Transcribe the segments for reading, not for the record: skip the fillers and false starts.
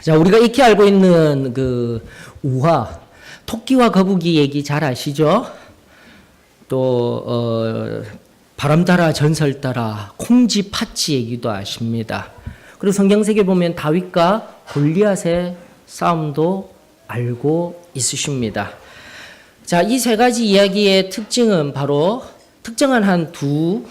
자, 우리가 익히 알고 있는 그 우화, 토끼와 거북이 얘기 잘 아시죠? 또 바람 따라 전설 따라 콩쥐 팥쥐 얘기도 아십니다. 그리고 성경책에 보면 다윗과 골리앗의 싸움도 알고 있으십니다. 자, 이 세 가지 이야기의 특징은 바로 특정한 한 두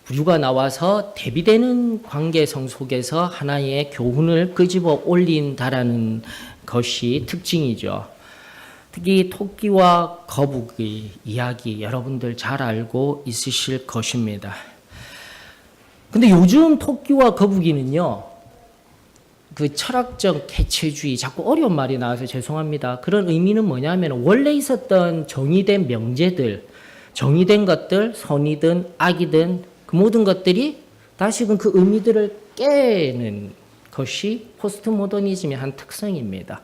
부류가 나와서 대비되는 관계성 속에서 하나의 교훈을 끄집어 올린다라는 것이 특징이죠. 특히 토끼와 거북이 이야기 여러분들 잘 알고 있으실 것입니다. 근데 요즘 토끼와 거북이는요, 그 철학적 개체주의, 자꾸 어려운 말이 나와서 죄송합니다. 그런 의미는 뭐냐면 원래 있었던 정의된 명제들, 정의된 것들, 선이든 악이든 그 모든 것들이 다시금 그 의미들을 깨는 것이 포스트 모더니즘의 한 특성입니다.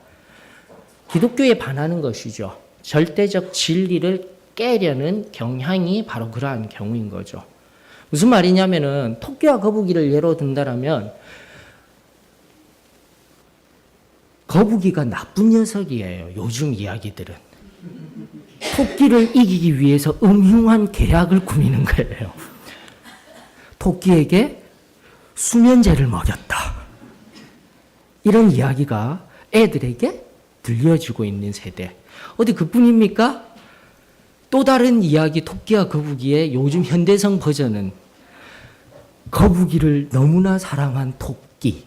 기독교에 반하는 것이죠. 절대적 진리를 깨려는 경향이 바로 그러한 경우인 거죠. 무슨 말이냐면은 토끼와 거북이를 예로 든다라면 거북이가 나쁜 녀석이에요. 요즘 이야기들은. 토끼를 이기기 위해서 음흉한 계략을 꾸미는 거예요. 토끼에게 수면제를 먹였다. 이런 이야기가 애들에게 들려지고 있는 세대. 어디 그뿐입니까? 또 다른 이야기 토끼와 거북이의 요즘 현대성 버전은 거북이를 너무나 사랑한 토끼.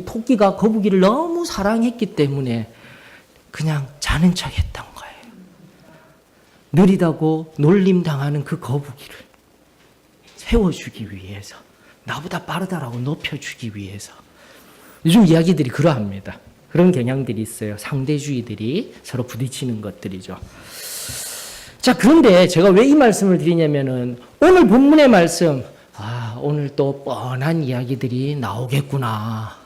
토끼가 거북이를 너무 사랑했기 때문에 그냥 자는 척 했던 거예요. 느리다고 놀림당하는 그 거북이를 세워주기 위해서, 나보다 빠르다라고 높여주기 위해서. 요즘 이야기들이 그러합니다. 그런 경향들이 있어요. 상대주의들이 서로 부딪히는 것들이죠. 자, 그런데 제가 왜 이 말씀을 드리냐면은 오늘 본문의 말씀, 오늘 또 뻔한 이야기들이 나오겠구나.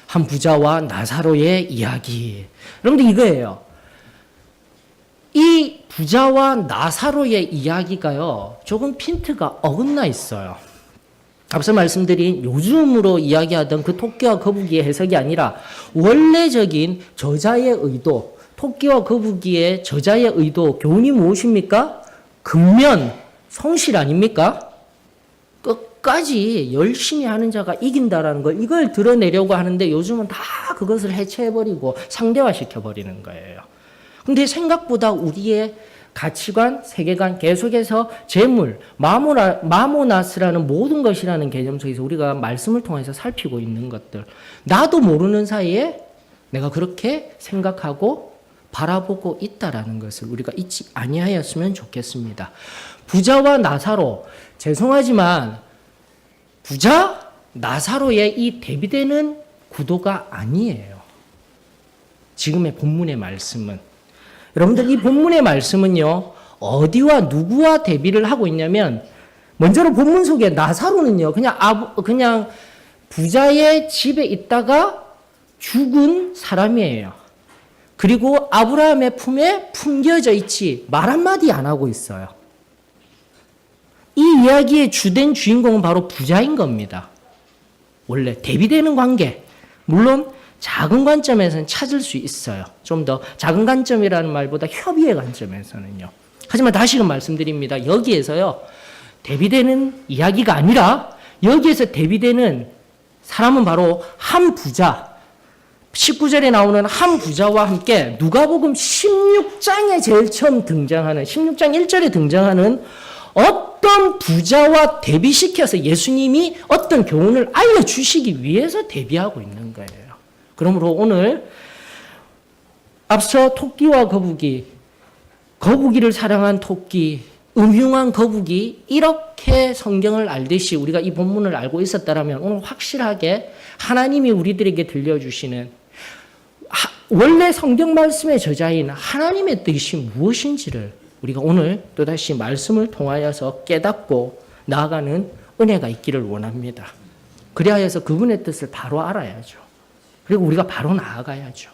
한 부자와 나사로의 이야기. 여러분들 이거예요. 이 부자와 나사로의 이야기가요, 조금 핀트가 어긋나 있어요. 앞서 말씀드린 요즘으로 이야기하던 그 토끼와 거북이의 해석이 아니라 원래적인 저자의 의도, 토끼와 거북이의 저자의 의도, 교훈이 무엇입니까? 근면, 성실 아닙니까? 끝까지 열심히 하는 자가 이긴다라는 걸, 이걸 드러내려고 하는데 요즘은 다 그것을 해체해버리고 상대화시켜버리는 거예요. 근데 생각보다 우리의 가치관, 세계관, 계속해서 재물, 마모나스라는 모든 것이라는 개념 속에서 우리가 말씀을 통해서 살피고 있는 것들, 나도 모르는 사이에 내가 그렇게 생각하고 바라보고 있다라는 것을 우리가 잊지 아니하였으면 좋겠습니다. 부자와 나사로, 죄송하지만 부자, 나사로의 이 대비되는 구도가 아니에요. 지금의 본문의 말씀은. 여러분들 이 본문의 말씀은요, 어디와 누구와 대비를 하고 있냐면, 먼저로 본문 속에 나사로는요, 그냥 부자의 집에 있다가 죽은 사람이에요. 그리고 아브라함의 품에 품겨져 있지 말 한마디 안 하고 있어요. 이 이야기의 주된 주인공은 바로 부자인 겁니다. 원래 대비되는 관계. 물론 작은 관점에서는 찾을 수 있어요. 좀 더 작은 관점이라는 말보다 협의의 관점에서는요. 하지만 다시금 말씀드립니다. 여기에서요, 대비되는 이야기가 아니라 여기에서 대비되는 사람은 바로 한 부자, 19절에 나오는 한 부자와 함께 누가복음 16장에 제일 처음 등장하는, 16장 1절에 등장하는 어떤 부자와 대비시켜서 예수님이 어떤 교훈을 알려주시기 위해서 대비하고 있는 거예요. 그러므로 오늘 앞서 토끼와 거북이를 사랑한 토끼, 음흉한 거북이, 이렇게 성경을 알듯이 우리가 이 본문을 알고 있었다면 오늘 확실하게 하나님이 우리들에게 들려주시는 원래 성경 말씀의 저자인 하나님의 뜻이 무엇인지를 우리가 오늘 또다시 말씀을 통하여서 깨닫고 나아가는 은혜가 있기를 원합니다. 그래야 해서 그분의 뜻을 바로 알아야죠. 그리고 우리가 바로 나아가야죠.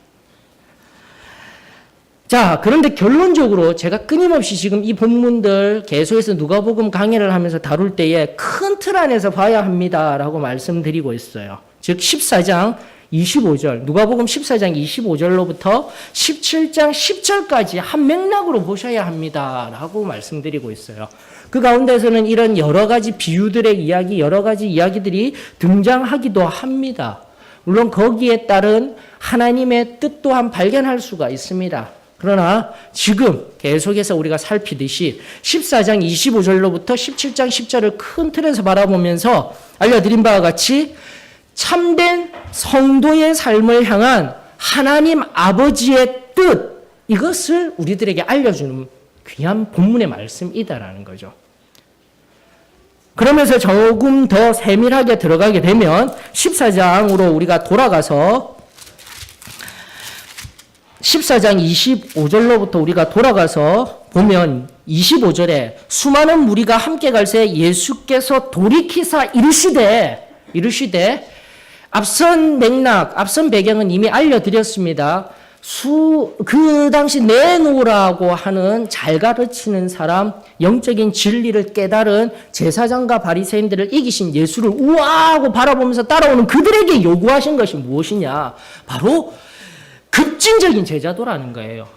자, 그런데 결론적으로 제가 끊임없이 지금 이 본문들 계속해서 누가복음 강해를 하면서 다룰 때에 큰 틀 안에서 봐야 합니다라고 말씀드리고 있어요. 즉 14장 25절, 누가복음 14장 25절로부터 17장 10절까지 한 맥락으로 보셔야 합니다라고 말씀드리고 있어요. 그 가운데서는 이런 여러 가지 비유들의 이야기, 여러 가지 이야기들이 등장하기도 합니다. 물론 거기에 따른 하나님의 뜻 또한 발견할 수가 있습니다. 그러나 지금 계속해서 우리가 살피듯이 14장 25절로부터 17장 10절을 큰 틀에서 바라보면서 알려드린 바와 같이 참된 성도의 삶을 향한 하나님 아버지의 뜻, 이것을 우리들에게 알려주는 귀한 본문의 말씀이다라는 거죠. 그러면서 조금 더 세밀하게 들어가게 되면 14장으로 우리가 돌아가서 14장 25절로부터 우리가 돌아가서 보면 25절에 수많은 무리가 함께 갈새 예수께서 돌이키사 이르시되 앞선 맥락, 앞선 배경은 이미 알려드렸습니다. 그 당시 내놓으라고 하는 잘 가르치는 사람, 영적인 진리를 깨달은 제사장과 바리새인들을 이기신 예수를 우아하고 바라보면서 따라오는 그들에게 요구하신 것이 무엇이냐? 바로 급진적인 제자도라는 거예요.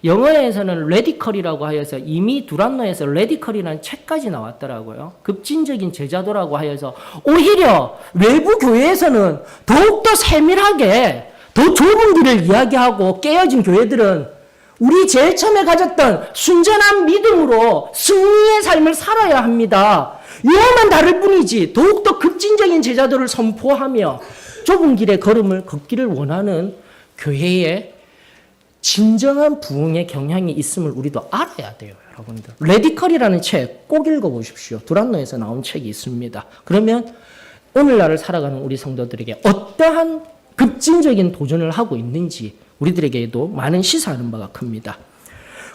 영어에서는 레디컬이라고 하여서 이미 두란노에서 레디컬이라는 책까지 나왔더라고요. 급진적인 제자도라고 하여서 오히려 외부 교회에서는 더욱더 세밀하게 더 좁은 길을 이야기하고 깨어진 교회들은 우리 제일 처음에 가졌던 순전한 믿음으로 승리의 삶을 살아야 합니다. 이것만 다를 뿐이지 더욱더 급진적인 제자도를 선포하며 좁은 길의 걸음을 걷기를 원하는 교회에 진정한 부흥의 경향이 있음을 우리도 알아야 돼요, 여러분들. 레디컬이라는 책 꼭 읽어보십시오. 두란노에서 나온 책이 있습니다. 그러면 오늘날을 살아가는 우리 성도들에게 어떠한 급진적인 도전을 하고 있는지 우리들에게도 많은 시사하는 바가 큽니다.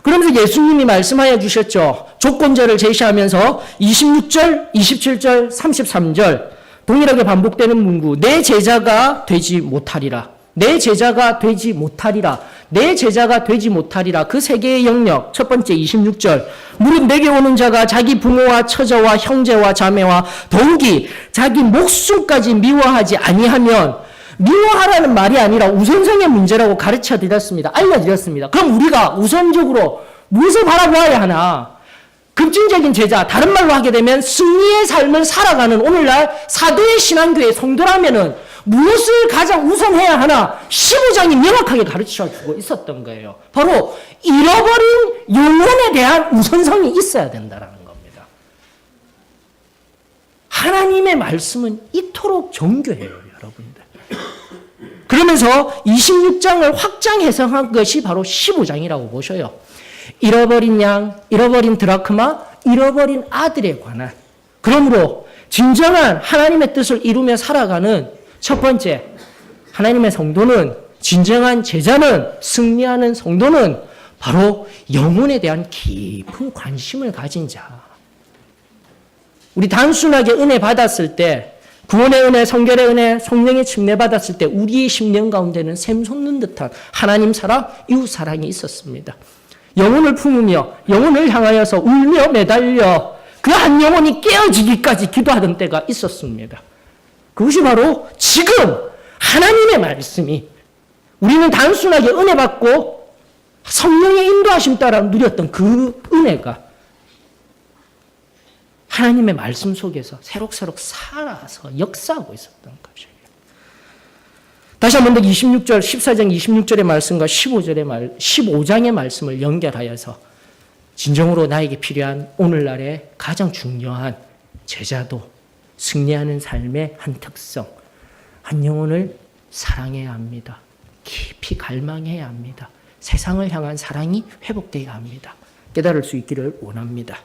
그러면서 예수님이 말씀하여 주셨죠. 조건절을 제시하면서 26절, 27절, 33절 동일하게 반복되는 문구. 내 제자가 되지 못하리라. 내 제자가 되지 못하리라. 내 제자가 되지 못하리라. 그 세 개의 영역. 첫 번째 26절. 무릇 내게 오는 자가 자기 부모와 처자와 형제와 자매와 더욱이 자기 목숨까지 미워하지 아니하면, 미워하라는 말이 아니라 우선성의 문제라고 가르쳐 드렸습니다. 알려드렸습니다. 그럼 우리가 우선적으로 무엇을 바라보아야 하나? 급진적인 제자, 다른 말로 하게 되면 승리의 삶을 살아가는 오늘날 사도의 신앙교회 성도라면은 무엇을 가장 우선해야 하나? 15장이 명확하게 가르쳐주고 있었던 거예요. 바로 잃어버린 영혼에 대한 우선성이 있어야 된다는 겁니다. 하나님의 말씀은 이토록 정교해요, 여러분들. 그러면서 26장을 확장 해석한 것이 바로 15장이라고 보셔요. 잃어버린 양, 잃어버린 드라크마, 잃어버린 아들에 관한. 그러므로 진정한 하나님의 뜻을 이루며 살아가는 첫 번째, 하나님의 성도는, 진정한 제자는, 승리하는 성도는 바로 영혼에 대한 깊은 관심을 가진 자. 우리 단순하게 은혜 받았을 때, 구원의 은혜, 성결의 은혜, 성령의 침례 받았을 때 우리의 심령 가운데는 샘솟는 듯한 하나님 사랑, 이웃 사랑이 있었습니다. 영혼을 품으며 영혼을 향하여서 울며 매달려 그 한 영혼이 깨어지기까지 기도하던 때가 있었습니다. 그것이 바로 지금 하나님의 말씀이, 우리는 단순하게 은혜 받고 성령의 인도하심 따라 누렸던 그 은혜가 하나님의 말씀 속에서 새록새록 살아서 역사하고 있었던 것이에요. 다시 한 번 더 26절, 14장 26절의 말씀과 15장의 말씀을 연결하여서 진정으로 나에게 필요한 오늘날의 가장 중요한 제자도, 승리하는 삶의 한 특성, 한 영혼을 사랑해야 합니다. 깊이 갈망해야 합니다. 세상을 향한 사랑이 회복되어야 합니다. 깨달을 수 있기를 원합니다.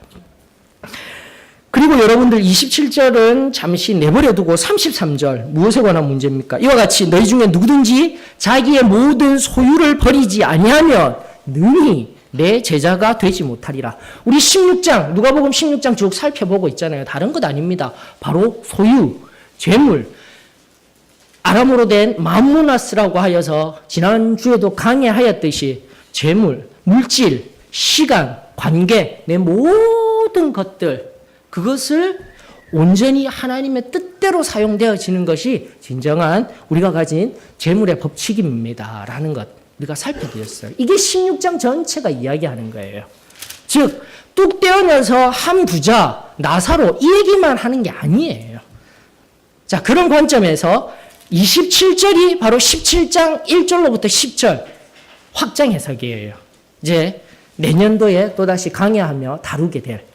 그리고 여러분들 27절은 잠시 내버려두고 33절 무엇에 관한 문제입니까? 이와 같이 너희 중에 누구든지 자기의 모든 소유를 버리지 아니하면 능히 내 제자가 되지 못하리라. 우리 16장, 누가복음 16장 쭉 살펴보고 있잖아요. 다른 것 아닙니다. 바로 소유, 재물, 아람어로 된 맘모나스라고 하여서 지난주에도 강의하였듯이 재물, 물질, 시간, 관계, 내 모든 것들, 그것을 온전히 하나님의 뜻대로 사용되어지는 것이 진정한 우리가 가진 재물의 법칙입니다. 라는 것 우리가 살펴드렸어요. 이게 16장 전체가 이야기하는 거예요. 즉 뚝 떼어내서 한 부자, 나사로 이 얘기만 하는 게 아니에요. 자, 그런 관점에서 27절이 바로 17장 1절로부터 10절 확장 해석이에요. 이제 내년도에 또다시 강의하며 다루게 될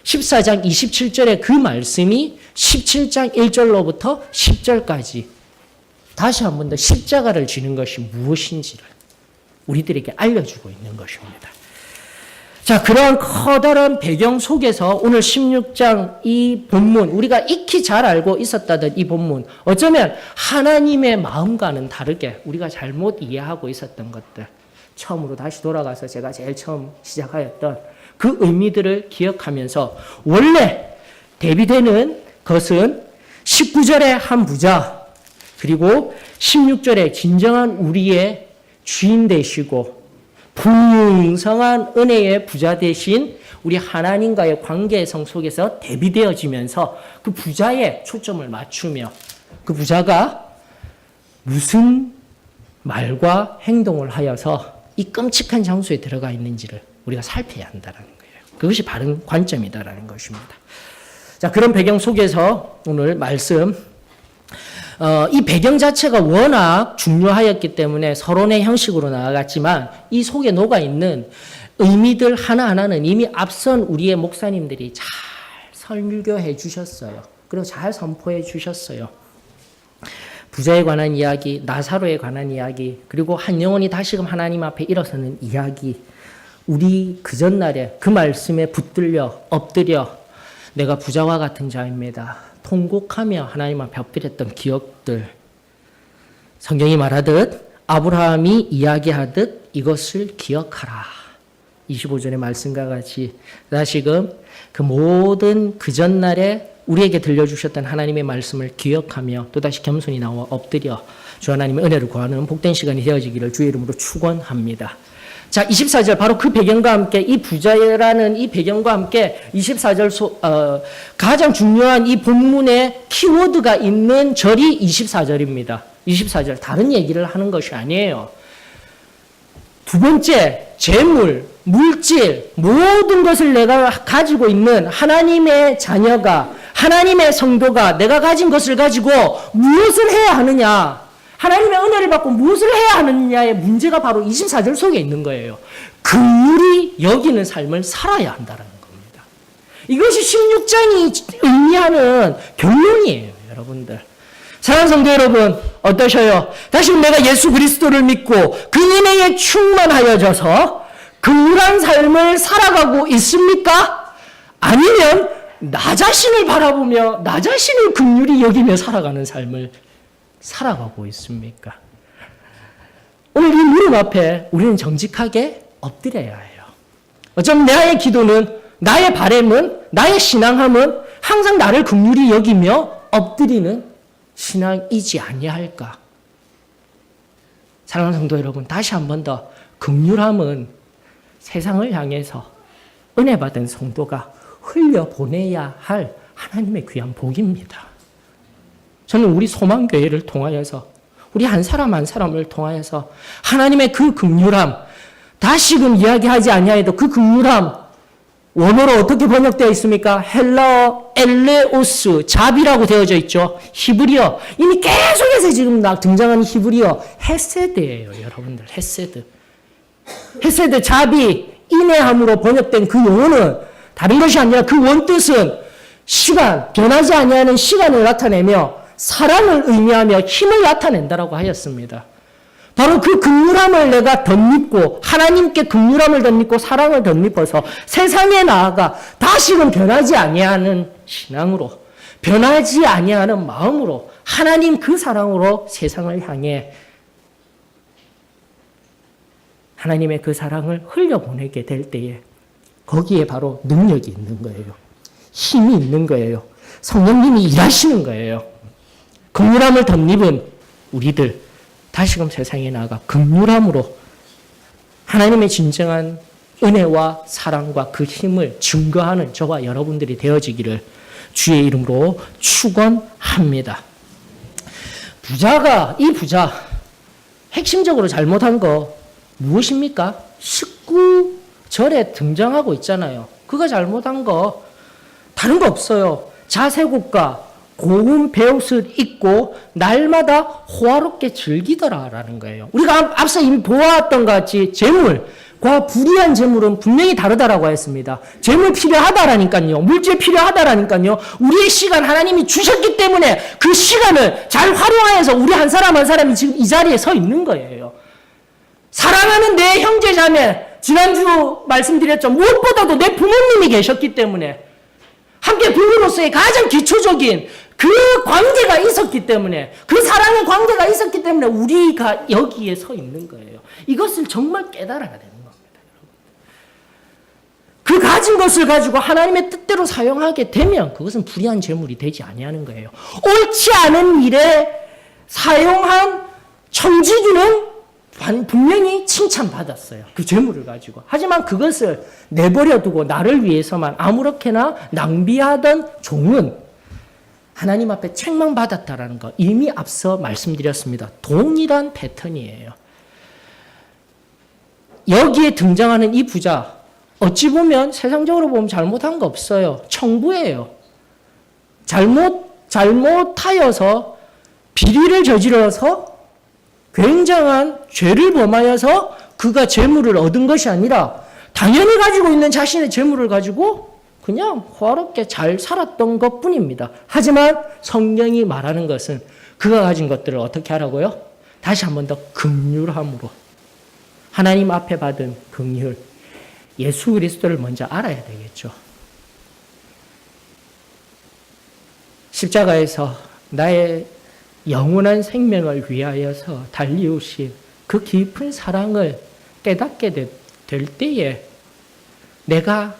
14장 27절의 그 말씀이 17장 1절로부터 10절까지 다시 한 번 더 십자가를 지는 것이 무엇인지를 우리들에게 알려주고 있는 것입니다. 자, 그런 커다란 배경 속에서 오늘 16장 이 본문, 우리가 익히 잘 알고 있었다던 이 본문, 어쩌면 하나님의 마음과는 다르게 우리가 잘못 이해하고 있었던 것들, 처음으로 다시 돌아가서 제가 제일 처음 시작하였던 그 의미들을 기억하면서 원래 대비되는 것은 19절의 한 부자, 그리고 16절에 진정한 우리의 주인 되시고 풍성한 은혜의 부자 되신 우리 하나님과의 관계성 속에서 대비되어지면서 그 부자에 초점을 맞추며 그 부자가 무슨 말과 행동을 하여서 이 끔찍한 장소에 들어가 있는지를 우리가 살펴야 한다는 거예요. 그것이 바른 관점이다라는 것입니다. 자, 그런 배경 속에서 오늘 말씀, 이 배경 자체가 워낙 중요하였기 때문에 서론의 형식으로 나아갔지만 이 속에 녹아있는 의미들 하나하나는 이미 앞선 우리의 목사님들이 잘 설교해 주셨어요. 그리고 잘 선포해 주셨어요. 부자에 관한 이야기, 나사로에 관한 이야기, 그리고 한 영혼이 다시금 하나님 앞에 일어서는 이야기, 우리 그 전날에 그 말씀에 붙들려 엎드려 내가 부자와 같은 자입니다. 통곡하며 하나님 앞에 엎드렸던 기억들. 성경이 말하듯 아브라함이 이야기하듯 이것을 기억하라. 25절의 말씀과 같이 다시금 그 모든 그 전날에 우리에게 들려주셨던 하나님의 말씀을 기억하며 또다시 겸손히 나와 엎드려 주 하나님의 은혜를 구하는 복된 시간이 되어지기를 주의 이름으로 축원합니다. 자, 24절 바로 그 배경과 함께 이 부자라는 이 배경과 함께 24절 가장 중요한 이 본문의 키워드가 있는 절이 24절입니다. 24절 다른 얘기를 하는 것이 아니에요. 두 번째, 재물, 물질, 모든 것을 내가 가지고 있는 하나님의 자녀가, 하나님의 성도가 내가 가진 것을 가지고 무엇을 해야 하느냐, 하나님의 은혜를 받고 무엇을 해야 하느냐의 문제가 바로 24절 속에 있는 거예요. 긍휼히 여기는 삶을 살아야 한다는 겁니다. 이것이 16장이 의미하는 결론이에요, 여러분들. 사랑하는 성도 여러분, 어떠셔요? 다시 내가 예수 그리스도를 믿고 그 은혜에 충만하여져서 긍휼한 삶을 살아가고 있습니까? 아니면 나 자신을 바라보며 나 자신을 긍휼히 여기며 살아가는 삶을 살아가고 있습니까? 오늘 이 무릎 앞에 우리는 정직하게 엎드려야 해요. 어쩌면 나의 기도는, 나의 바람은, 나의 신앙함은 항상 나를 긍휼히 여기며 엎드리는 신앙이지 아니할까? 사랑하는 성도 여러분, 다시 한 번 더 긍휼함은 세상을 향해서 은혜 받은 성도가 흘려보내야 할 하나님의 귀한 복입니다. 저는 우리 소망교회를 통하여서 우리 한 사람 한 사람을 통하여서 하나님의 그 긍휼함, 다시금 이야기하지 아니하여도 그 긍휼함, 원어로 어떻게 번역되어 있습니까? 헬라어 엘레오스, 잡이라고 되어져 있죠. 히브리어, 이미 계속해서 지금 등장하는 히브리어 헤세드예요, 여러분들. 헤세드. 헤세드, 잡이, 인내함으로 번역된 그 용어는 다른 것이 아니라 그 원뜻은 시간, 변하지 아니하는 시간을 나타내며 사랑을 의미하며 힘을 나타낸다라고 하였습니다. 바로 그 긍휼함을 내가 덧입고 하나님께 긍휼함을 덧입고 사랑을 덧입어서 세상에 나아가 다시금 변하지 아니하는 신앙으로, 변하지 아니하는 마음으로 하나님 그 사랑으로 세상을 향해 하나님의 그 사랑을 흘려보내게 될 때에 거기에 바로 능력이 있는 거예요. 힘이 있는 거예요. 성령님이 일하시는 거예요. 긍휼함을 덧입은 우리들 다시금 세상에 나아가 긍휼함으로 하나님의 진정한 은혜와 사랑과 그 힘을 증거하는 저와 여러분들이 되어지기를 주의 이름으로 축원합니다. 이 부자 핵심적으로 잘못한 거 무엇입니까? 19절에 등장하고 있잖아요. 그가 잘못한 거 다른 거 없어요. 자세국가 고운 베옷을 입고 날마다 호화롭게 즐기더라라는 거예요. 우리가 앞서 이미 보았던 것 같이 재물과 불의한 재물은 분명히 다르다라고 했습니다. 재물 필요하다라니까요. 물질 필요하다라니까요. 우리의 시간 하나님이 주셨기 때문에 그 시간을 잘 활용하여서 우리 한 사람 한 사람이 지금 이 자리에 서 있는 거예요. 사랑하는 내 형제 자매, 지난주 말씀드렸죠. 무엇보다도 내 부모님이 계셨기 때문에 함께 부부로서의 가장 기초적인 그 관계가 있었기 때문에, 그 사랑의 관계가 있었기 때문에 우리가 여기에 서 있는 거예요. 이것을 정말 깨달아야 되는 겁니다. 그 가진 것을 가지고 하나님의 뜻대로 사용하게 되면 그것은 불의한 재물이 되지 아니하는 거예요. 옳지 않은 일에 사용한 청지기는 분명히 칭찬받았어요. 그 재물을 가지고. 하지만 그것을 내버려두고 나를 위해서만 아무렇게나 낭비하던 종은 하나님 앞에 책망받았다라는 거 이미 앞서 말씀드렸습니다. 동일한 패턴이에요. 여기에 등장하는 이 부자, 어찌 보면 세상적으로 보면 잘못한 거 없어요. 청부예요. 잘못하여서 비리를 저질러서 굉장한 죄를 범하여서 그가 재물을 얻은 것이 아니라 당연히 가지고 있는 자신의 재물을 가지고 그냥 호화롭게 잘 살았던 것뿐입니다. 하지만 성경이 말하는 것은 그가 가진 것들을 어떻게 하라고요? 다시 한 번 더 긍휼함으로, 하나님 앞에 받은 긍휼, 예수 그리스도를 먼저 알아야 되겠죠. 십자가에서 나의 영원한 생명을 위하여서 달리오신 그 깊은 사랑을 깨닫게 될 때에 내가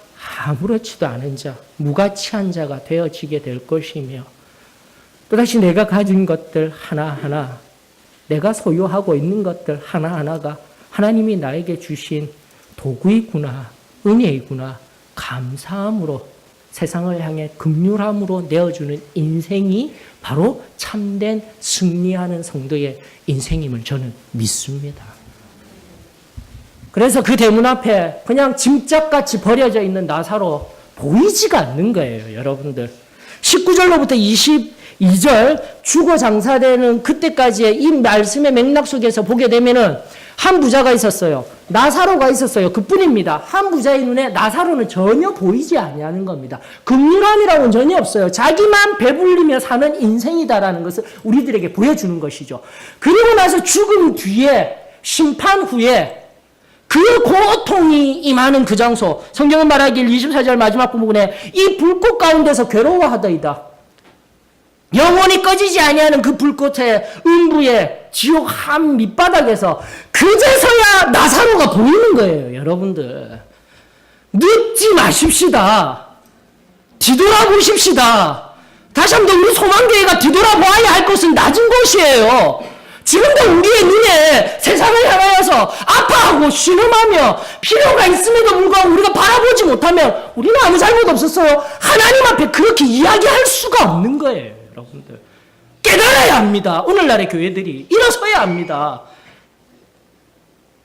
아무렇지도 않은 자, 무가치한 자가 되어지게 될 것이며, 또다시 내가 가진 것들 하나하나, 내가 소유하고 있는 것들 하나하나가 하나님이 나에게 주신 도구이구나, 은혜이구나, 감사함으로 세상을 향해 긍휼함으로 내어주는 인생이 바로 참된 승리하는 성도의 인생임을 저는 믿습니다. 그래서 그 대문 앞에 그냥 짐짝같이 버려져 있는 나사로 보이지가 않는 거예요, 여러분들. 19절로부터 22절 죽어 장사되는 그때까지의 이 말씀의 맥락 속에서 보게 되면은 한 부자가 있었어요. 나사로가 있었어요. 그뿐입니다. 한 부자의 눈에 나사로는 전혀 보이지 아니하는 겁니다. 긍휼함이라고는 전혀 없어요. 자기만 배불리며 사는 인생이다라는 것을 우리들에게 보여주는 것이죠. 그리고 나서 죽음 뒤에, 심판 후에 그 고통이 임하는 그 장소, 성경은 말하길 24절 마지막 부분에 이 불꽃 가운데서 괴로워하더이다. 영원히 꺼지지 아니하는 그 불꽃의 음부의 지옥 한 밑바닥에서 그제서야 나사로가 보이는 거예요, 여러분들. 늦지 마십시다. 뒤돌아보십시다. 다시 한번 우리 소망교회가 뒤돌아보아야 할 것은 낮은 곳이에요. 지금도 우리의 눈에 세상을 향하여서 아파하고 신음하며 필요가 있음에도 불구하고 우리가 바라보지 못하면 우리는 아무 잘못 없었어요. 하나님 앞에 그렇게 이야기할 수가 없는 거예요, 여러분들. 깨달아야 합니다. 오늘날의 교회들이 일어서야 합니다.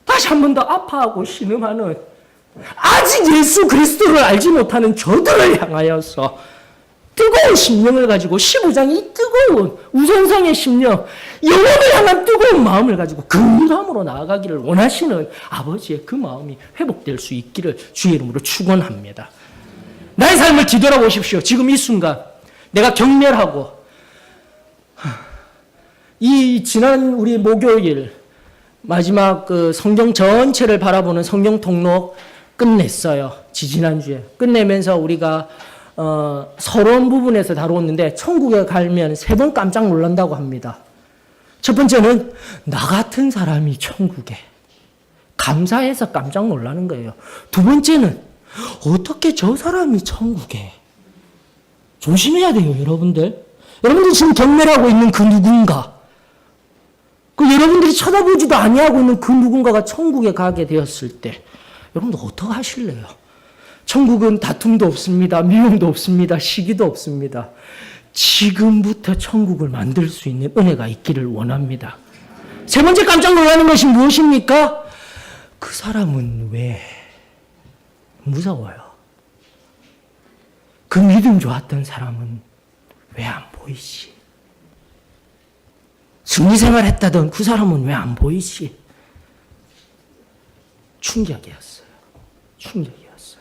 다시 한 번 더 아파하고 신음하는, 아직 예수 그리스도를 알지 못하는 저들을 향하여서 뜨거운 심령을 가지고 15장이 이 뜨거운 우선성의 심령, 영혼을 향한 뜨거운 마음을 가지고 긍휼함으로 나아가기를 원하시는 아버지의 그 마음이 회복될 수 있기를 주의 이름으로 축원합니다. 나의 삶을 뒤돌아보십시오. 지금 이 순간 내가 경멸하고, 이 지난 우리 목요일 마지막 그 성경 전체를 바라보는 성경 통독 끝냈어요. 지지난주에 끝내면서 우리가 서론 부분에서 다루었는데 천국에 가면 3번 깜짝 놀란다고 합니다. 첫 번째는 나 같은 사람이 천국에, 감사해서 깜짝 놀라는 거예요. 두 번째는 어떻게 저 사람이 천국에. 조심해야 돼요, 여러분들. 여러분들 지금 경멸하고 있는 그 누군가, 그 여러분들이 쳐다보지도 아니하고 있는 그 누군가가 천국에 가게 되었을 때 여러분들 어떻게 하실래요? 천국은 다툼도 없습니다. 미움도 없습니다. 시기도 없습니다. 지금부터 천국을 만들 수 있는 은혜가 있기를 원합니다. 세 번째 깜짝 놀라는 것이 무엇입니까? 그 사람은 왜 무서워요? 그 믿음 좋았던 사람은 왜 안 보이지? 승리생활 했다던 그 사람은 왜 안 보이지? 충격이었어요. 충격이었어요.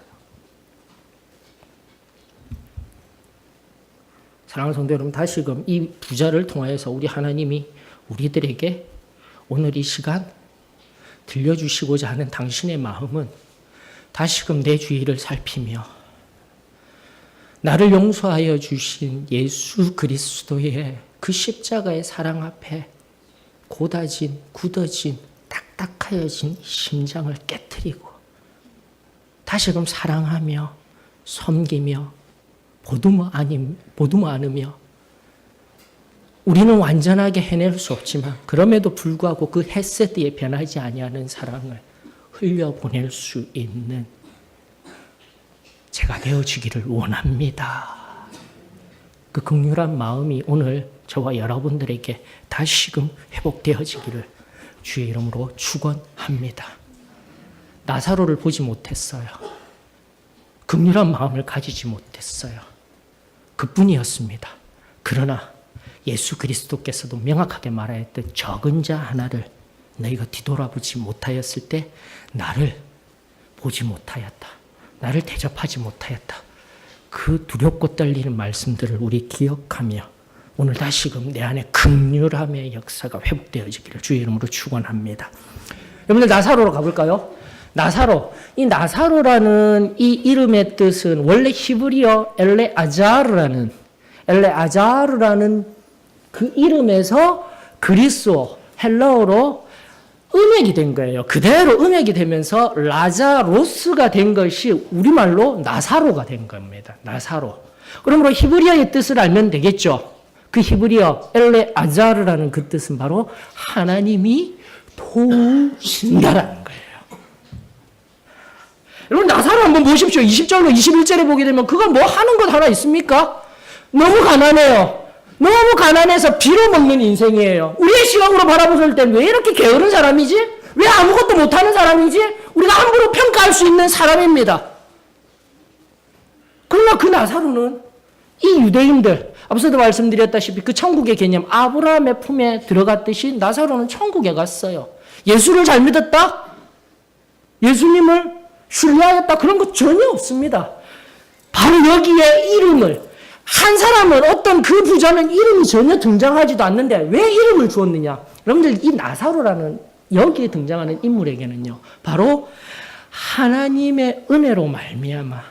사랑하는 성도 여러분, 다시금 이 부자를 통하여서 우리 하나님이 우리들에게 오늘 이 시간 들려주시고자 하는 당신의 마음은 다시금 내 주위를 살피며 나를 용서하여 주신 예수 그리스도의 그 십자가의 사랑 앞에 고다진, 굳어진, 딱딱하여진 심장을 깨트리고 다시금 사랑하며 섬기며 보듬어 안으며 우리는 완전하게 해낼 수 없지만 그럼에도 불구하고 그 헤세드에 변하지 아니하는 사랑을 흘려보낼 수 있는 제가 되어지기를 원합니다. 그 긍휼한 마음이 오늘 저와 여러분들에게 다시금 회복되어지기를 주의 이름으로 축원합니다. 나사로를 보지 못했어요. 긍휼한 마음을 가지지 못했어요. 그뿐이었습니다. 그러나 예수 그리스도께서도 명확하게 말하였던 적은 자 하나를 너희가 뒤돌아보지 못하였을 때 나를 보지 못하였다. 나를 대접하지 못하였다. 그 두렵고 떨리는 말씀들을 우리 기억하며 오늘 다시금 내 안에 긍휼함의 역사가 회복되어지기를 주의 이름으로 축원합니다. 여러분들 나사로로 가볼까요? 나사로. 이 나사로라는 이 이름의 뜻은 원래 히브리어 엘레아자르라는 그 이름에서 그리스어 헬라어로 음역이 된 거예요. 그대로 음역이 되면서 라자로스가 된 것이 우리말로 나사로가 된 겁니다. 나사로. 그러므로 히브리어의 뜻을 알면 되겠죠. 그 히브리어 엘레아자르라는 그 뜻은 바로 하나님이 도우신다라는 거예요. 여러분 나사로 한번 보십시오. 20절로 21절에 보게 되면 그가 뭐 하는 것 하나 있습니까? 너무 가난해요. 너무 가난해서 비로 먹는 인생이에요. 우리의 시각으로 바라봤을 땐 왜 이렇게 게으른 사람이지? 왜 아무것도 못하는 사람이지? 우리가 함부로 평가할 수 있는 사람입니다. 그러나 그 나사로는 이 유대인들, 앞서도 말씀드렸다시피 그 천국의 개념, 아브라함의 품에 들어갔듯이 나사로는 천국에 갔어요. 예수를 잘 믿었다? 예수님을 신뢰하였다? 그런 거 전혀 없습니다. 바로 여기에 이름을 한 사람은 어떤 그 부자는 이름이 전혀 등장하지도 않는데 왜 이름을 주었느냐? 여러분들 이 나사로라는 여기에 등장하는 인물에게는요. 바로 하나님의 은혜로 말미암아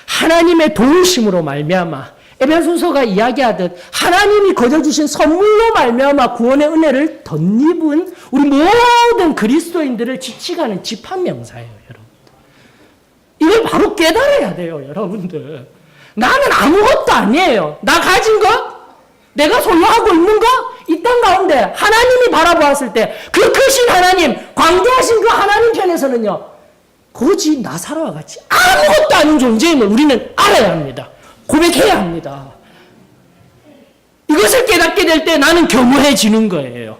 하나님의 도우심으로 말미암아 에베소서가 이야기하듯 하나님이 거저주신 선물로 말미암아 구원의 은혜를 덧입은 우리 모든 그리스도인들을 지칭하는 집합명사예요. 여러분들. 이걸 바로 깨달아야 돼요. 여러분들. 나는 아무것도 아니에요. 나 가진 것, 내가 소유하고 있는 것, 이 땅 가운데 하나님이 바라보았을 때 그 크신 하나님, 광대하신 그 하나님 편에서는요. 고지 나사로와 같이 아무것도 아닌 존재임을 우리는 알아야 합니다. 고백해야 합니다. 이것을 깨닫게 될 때 나는 겸허해지는 거예요.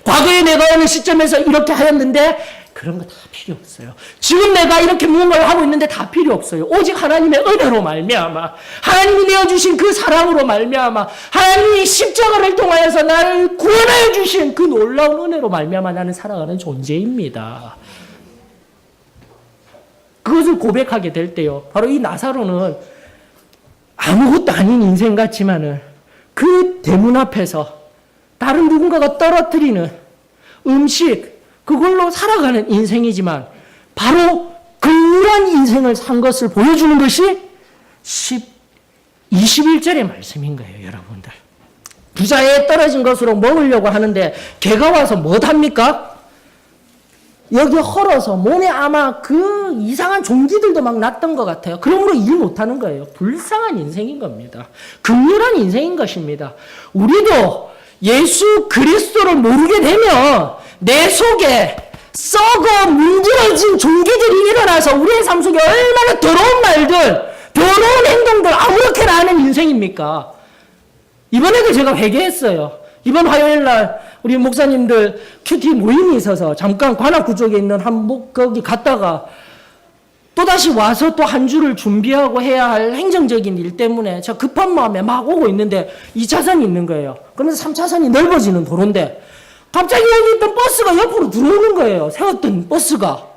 과거에 내가 어느 시점에서 이렇게 하였는데 그런 거 다 필요 없어요. 지금 내가 이렇게 무언가를 하고 있는데 다 필요 없어요. 오직 하나님의 은혜로 말미암아 하나님이 내어주신 그 사랑으로 말미암아 하나님이 십자가를 통하여서 나를 구원하여 주신 그 놀라운 은혜로 말미암아 나는 살아가는 존재입니다. 그것을 고백하게 될 때요. 바로 이 나사로는 아무것도 아닌 인생 같지만은 그 대문 앞에서 다른 누군가가 떨어뜨리는 음식 그걸로 살아가는 인생이지만 바로 그런 인생을 산 것을 보여주는 것이 21절의 말씀인 거예요. 여러분들. 부자에 떨어진 것으로 먹으려고 하는데 개가 와서 못합니까? 여기 헐어서 몸에 아마 그 이상한 종기들도 막 났던 것 같아요. 그러므로 일 못하는 거예요. 불쌍한 인생인 겁니다. 긍휼한 인생인 것입니다. 우리도 예수 그리스도를 모르게 되면 내 속에 썩어 문드러진 종기들이 일어나서 우리의 삶 속에 얼마나 더러운 말들, 더러운 행동들 아무렇게나 하는 인생입니까? 이번에도 제가 회개했어요. 이번 화요일 날 우리 목사님들 큐티 모임이 있어서 잠깐 관악구 쪽에 있는 거기 갔다가 또다시 와서 또 한 주를 준비하고 해야 할 행정적인 일 때문에 제가 급한 마음에 막 오고 있는데 2차선이 있는 거예요. 그러면서 3차선이 넓어지는 도로인데 갑자기 여기 있던 버스가 옆으로 들어오는 거예요. 세웠던 버스가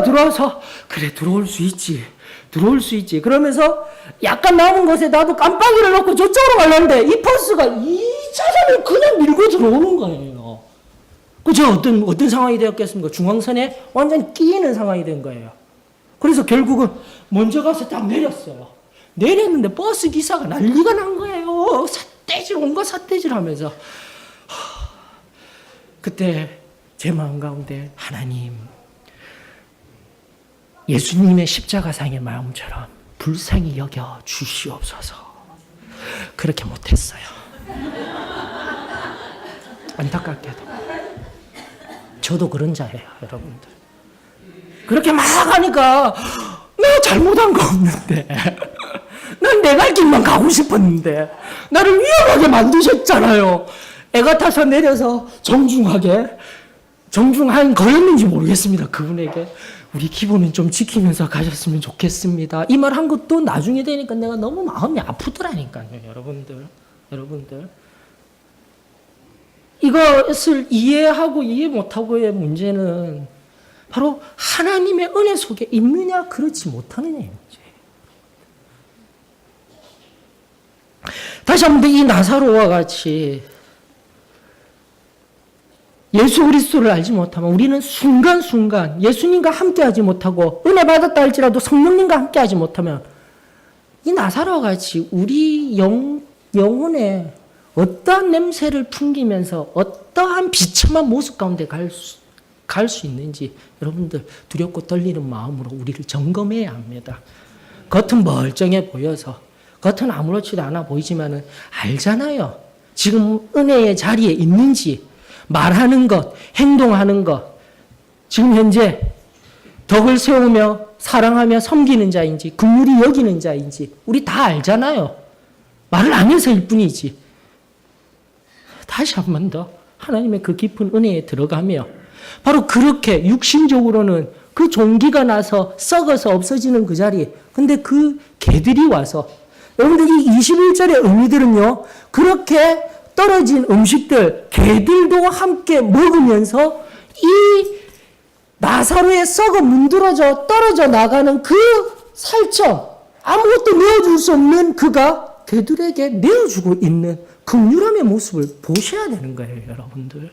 들어와서 그래 들어올 수 있지 그러면서 약간 남은 곳에 나도 깜빡이를 넣고 저쪽으로 가려는데 이 버스가 2차선을 그냥 밀고 들어오는 거예요. 제가 어떤 상황이 되었겠습니까? 중앙선에 완전히 끼이는 상황이 된 거예요. 그래서 결국은 먼저 가서 딱 내렸어요. 내렸는데 버스 기사가 난리가 난 거예요. 온갖 삿대질 하면서. 그때 제 마음 가운데 하나님, 예수님의 십자가상의 마음처럼 불쌍히 여겨 주시옵소서. 그렇게 못했어요. 안타깝게도. 저도 그런 자예요, 여러분들. 그렇게 막 하니까 내가 잘못한 거 없는데 난 내 갈 길만 가고 싶었는데 나를 위험하게 만드셨잖아요. 애가 타서 내려서 정중한 거였는지 모르겠습니다. 그분에게 우리 기본은 좀 지키면서 가셨으면 좋겠습니다. 이 말 한 것도 나중에 되니까 내가 너무 마음이 아프더라니까요. 여러분들 이것을 이해하고 이해 못하고의 문제는 바로 하나님의 은혜 속에 있느냐 그렇지 못하느냐의 문제예요. 다시 한번 이 나사로와 같이 예수 그리스도를 알지 못하면 우리는 순간순간 예수님과 함께하지 못하고 은혜 받았다 할지라도 성령님과 함께하지 못하면 이 나사로와 같이 우리 영혼에 어떠한 냄새를 풍기면서 어떠한 비참한 모습 가운데 갈 수 있는지 여러분들 두렵고 떨리는 마음으로 우리를 점검해야 합니다. 겉은 멀쩡해 보여서 겉은 아무렇지도 않아 보이지만은 알잖아요. 지금 은혜의 자리에 있는지 말하는 것, 행동하는 것 지금 현재 덕을 세우며 사랑하며 섬기는 자인지 긍휼히 여기는 자인지 우리 다 알잖아요. 말을 안 해서일 뿐이지. 다시 한 번 더 하나님의 그 깊은 은혜에 들어가며 바로 그렇게 육신적으로는 그 종기가 나서 썩어서 없어지는 그 자리. 근데 그 개들이 와서 여러분들 이 21절의 의미들은요. 그렇게 떨어진 음식들 개들도 함께 먹으면서 이 나사로의 썩어 문드러져 떨어져 나가는 그 살점 아무것도 내어줄 수 없는 그가 개들에게 내어주고 있는 긍휼함의 모습을 보셔야 되는 거예요, 여러분들.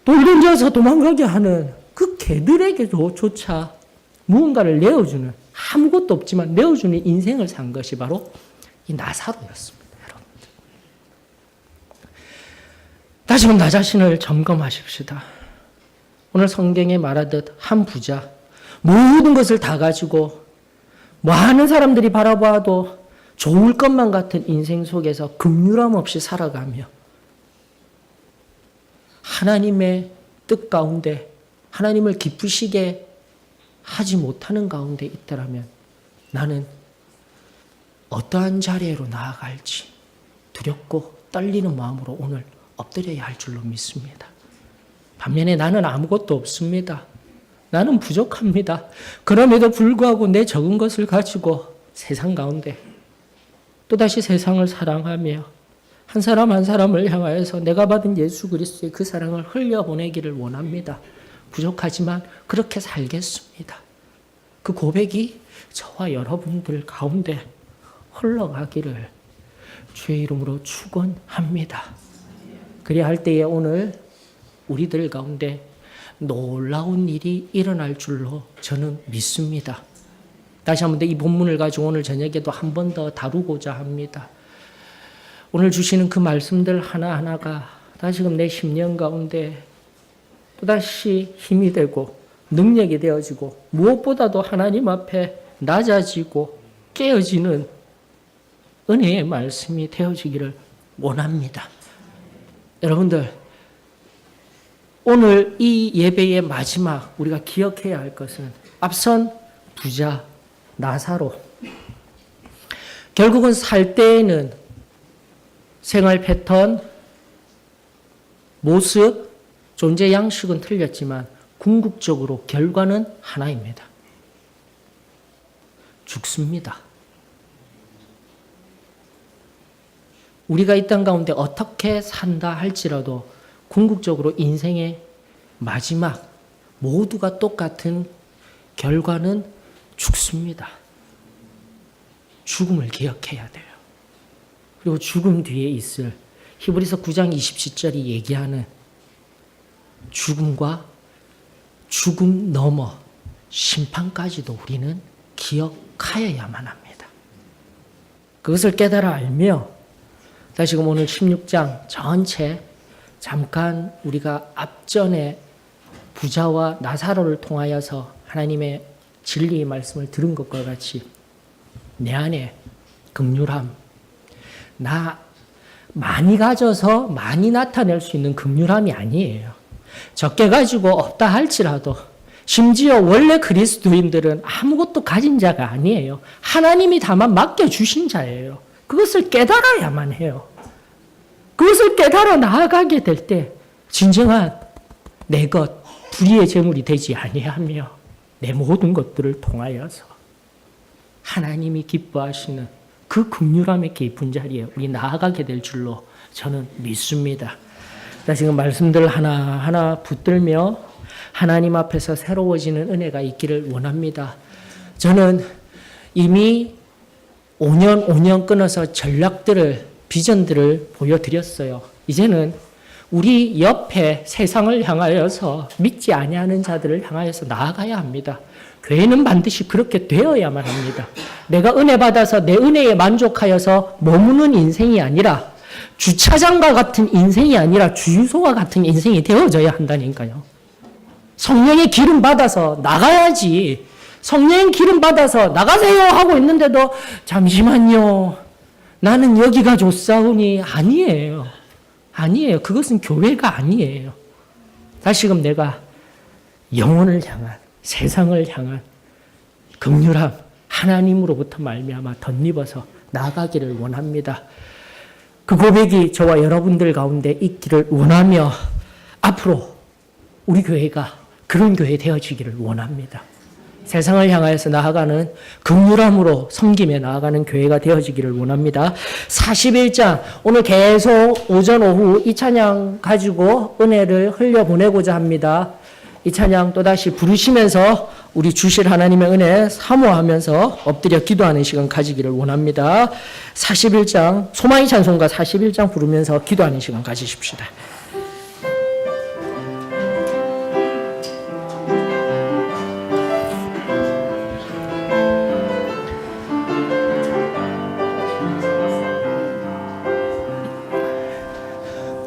돌던져서 도망가게 하는 그 개들에게도조차 무언가를 내어주는 아무것도 없지만 내어주는 인생을 산 것이 바로 이 나사로였습니다, 여러분들. 다시 한번 나 자신을 점검하십시다. 오늘 성경에 말하듯 한 부자 모든 것을 다 가지고 많은 사람들이 바라봐도 좋을 것만 같은 인생 속에서 긍휼함 없이 살아가며 하나님의 뜻 가운데 하나님을 기쁘시게 하지 못하는 가운데 있더라면 나는 어떠한 자리로 나아갈지 두렵고 떨리는 마음으로 오늘 엎드려야 할 줄로 믿습니다. 반면에 나는 아무것도 없습니다. 나는 부족합니다. 그럼에도 불구하고 내 적은 것을 가지고 세상 가운데 또다시 세상을 사랑하며 한 사람 한 사람을 향하여서 내가 받은 예수 그리스도의 그 사랑을 흘려보내기를 원합니다. 부족하지만 그렇게 살겠습니다. 그 고백이 저와 여러분들 가운데 흘러가기를 주의 이름으로 축원합니다. 그래야 할 때에 오늘 우리들 가운데 놀라운 일이 일어날 줄로 저는 믿습니다. 다시 한번 이 본문을 가지고 오늘 저녁에도 한 번 더 다루고자 합니다. 오늘 주시는 그 말씀들 하나하나가 다시금 내 심령 가운데 또다시 힘이 되고 능력이 되어지고 무엇보다도 하나님 앞에 낮아지고 깨어지는 은혜의 말씀이 되어지기를 원합니다. 여러분들, 오늘 이 예배의 마지막 우리가 기억해야 할 것은 앞선 부자 나사로, 결국은 살 때에는 생활 패턴, 모습, 존재 양식은 틀렸지만 궁극적으로 결과는 하나입니다. 죽습니다. 우리가 이 땅 가운데 어떻게 산다 할지라도 궁극적으로 인생의 마지막 모두가 똑같은 결과는 죽습니다. 죽음을 기억해야 돼요. 그리고 죽음 뒤에 있을 히브리서 9장 27절이 얘기하는 죽음과 죽음 넘어 심판까지도 우리는 기억하여야만 합니다. 그것을 깨달아 알며 다시금 오늘 16장 전체 잠깐 우리가 앞전에 부자와 나사로를 통하여서 하나님의 진리의 말씀을 들은 것과 같이 내 안에 긍휼함, 나 많이 가져서 많이 나타낼 수 있는 긍휼함이 아니에요. 적게 가지고 없다 할지라도 심지어 원래 그리스도인들은 아무것도 가진 자가 아니에요. 하나님이 다만 맡겨주신 자예요. 그것을 깨달아야만 해요. 그것을 깨달아 나아가게 될 때 진정한 내 것, 불의의 재물이 되지 아니하며 내 모든 것들을 통하여서 하나님이 기뻐하시는 그 긍휼함의 깊은 자리에 우리 나아가게 될 줄로 저는 믿습니다. 지금 말씀들 하나하나 붙들며 하나님 앞에서 새로워지는 은혜가 있기를 원합니다. 저는 이미 5년 끊어서 전략들을, 비전들을 보여드렸어요. 이제는 우리 옆에 세상을 향하여서 믿지 아니하는 자들을 향하여서 나아가야 합니다. 교회는 반드시 그렇게 되어야만 합니다. 내가 은혜 받아서 내 은혜에 만족하여서 머무는 인생이 아니라 주차장과 같은 인생이 아니라 주유소와 같은 인생이 되어져야 한다니까요. 성령의 기름 받아서 나가야지. 성령의 기름 받아서 나가세요 하고 있는데도 잠시만요. 나는 여기가 좋사오니 아니에요. 아니에요. 그것은 교회가 아니에요. 다시금 내가 영혼을 향한, 세상을 향한 긍휼함 하나님으로부터 말미암아 덧입어서 나아가기를 원합니다. 그 고백이 저와 여러분들 가운데 있기를 원하며 앞으로 우리 교회가 그런 교회 되어지기를 원합니다. 세상을 향하여서 나아가는 긍휼함으로 섬김에 나아가는 교회가 되어지기를 원합니다. 41장 오늘 계속 오전 오후 이 찬양 가지고 은혜를 흘려보내고자 합니다. 이 찬양 또다시 부르시면서 우리 주실 하나님의 은혜 사모하면서 엎드려 기도하는 시간 가지기를 원합니다. 41장 소망의 찬송가 41장 부르면서 기도하는 시간 가지십시다.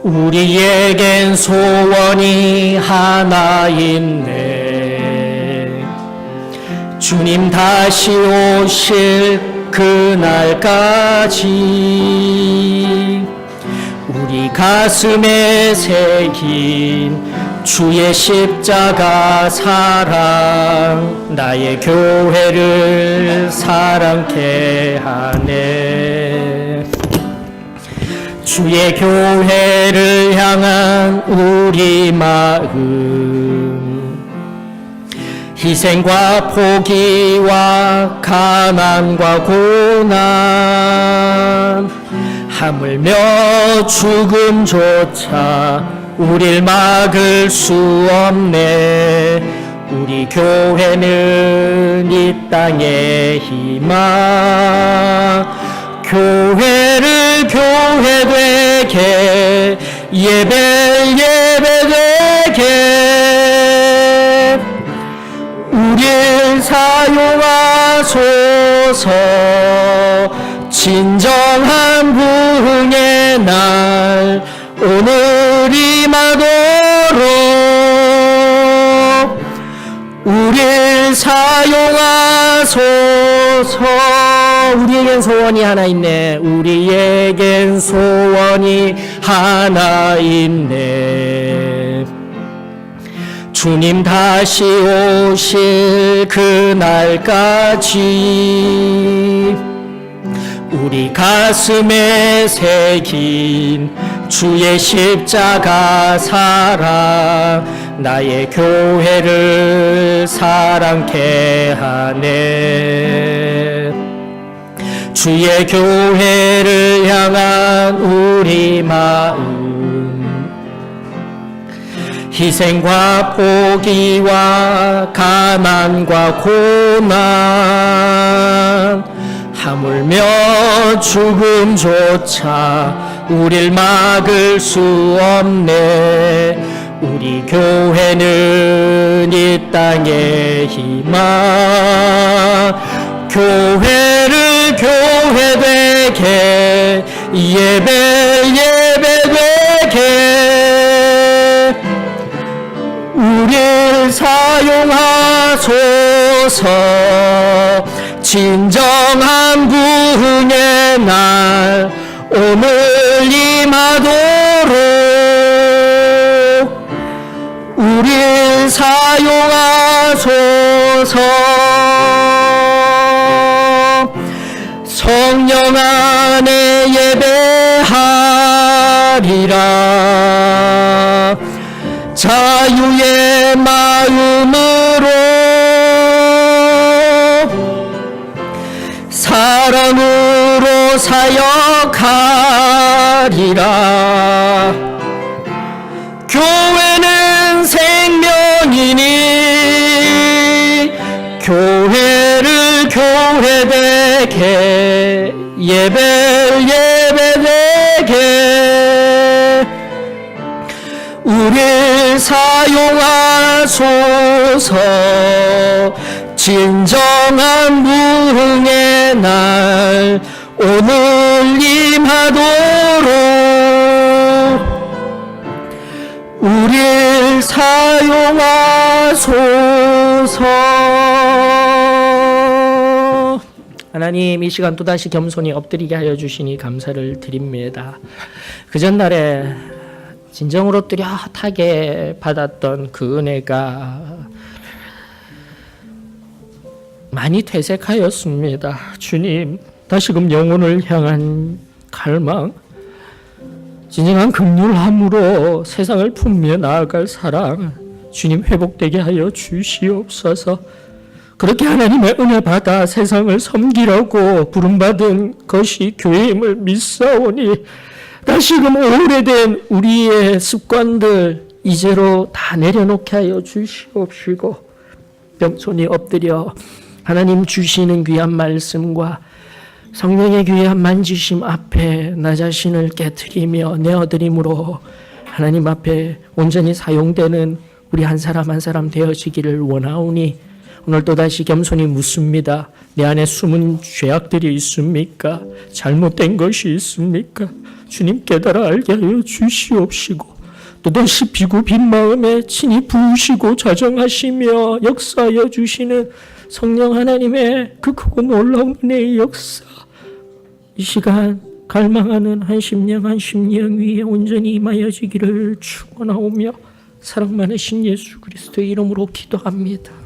우리에겐 소원이 하나 있네. 주님 다시 오실 그날까지 우리 가슴에 새긴 주의 십자가 사랑 나의 교회를 사랑케 하네. 주의 교회를 향한 우리 마음 희생과 포기와 가난과 고난 하물며 죽음조차 우릴 막을 수 없네. 우리 교회는 이 땅의 희망 교회를 교회되게 예배되게 우릴 사용하소서. 진정한 부흥의 날 오늘 임하도록 사용하소서. 우리에겐 소원이 하나 있네. 우리에겐 소원이 하나 있네. 주님 다시 오실 그날까지 우리 가슴에 새긴 주의 십자가 사랑 나의 교회를 사랑케 하네. 주의 교회를 향한 우리 마음 희생과 포기와 가난과 고난 하물며 죽음조차 우릴 막을 수 없네. 우리 교회는 이 땅의 희망 교회를 교회되게 예배되게 우릴 사용하소서. 진정한 부흥의 날 오늘 임하도록 우릴 사용하소서. 성령 안에 예배하리라. 자유의 마음으로 사랑으로 사역하리라. 교회는 생명이니 교회를 교회되게 예배되게 우릴 사용하소서. 진정한 부흥의 날 오늘 임하도록 우릴 사용하소서. 하나님, 이 시간 또다시 겸손히 엎드리게 하여 주시니 감사를 드립니다. 그 전날에 진정으로 뚜렷하게 받았던 그 은혜가 많이 퇴색하였습니다. 주님, 다시금 영혼을 향한 갈망, 진정한 긍휼함으로 세상을 품며 나아갈 사랑, 주님 회복되게 하여 주시옵소서. 그렇게 하나님의 은혜 받아 세상을 섬기라고 부름받은 것이 교회임을 믿사오니 다시금 오래된 우리의 습관들 이제로 다 내려놓게 하여 주시옵시고 겸손히 엎드려 하나님 주시는 귀한 말씀과 성령의 귀한 만지심 앞에 나 자신을 깨트리며 내어드림으로 하나님 앞에 온전히 사용되는 우리 한 사람 한 사람 되어지기를 원하오니 오늘 또다시 겸손히 묻습니다. 내 안에 숨은 죄악들이 있습니까? 잘못된 것이 있습니까? 주님 깨달아 알게 하여 주시옵시고 또다시 비굽인 마음에 친히 부으시고 자정하시며 역사하여 주시는 성령 하나님의 그 크고 놀라운 은혜의 역사, 이 시간 갈망하는 한 심령 위에 온전히 임하여지기를 축원하오며 사랑 많으신 예수 그리스도의 이름으로 기도합니다.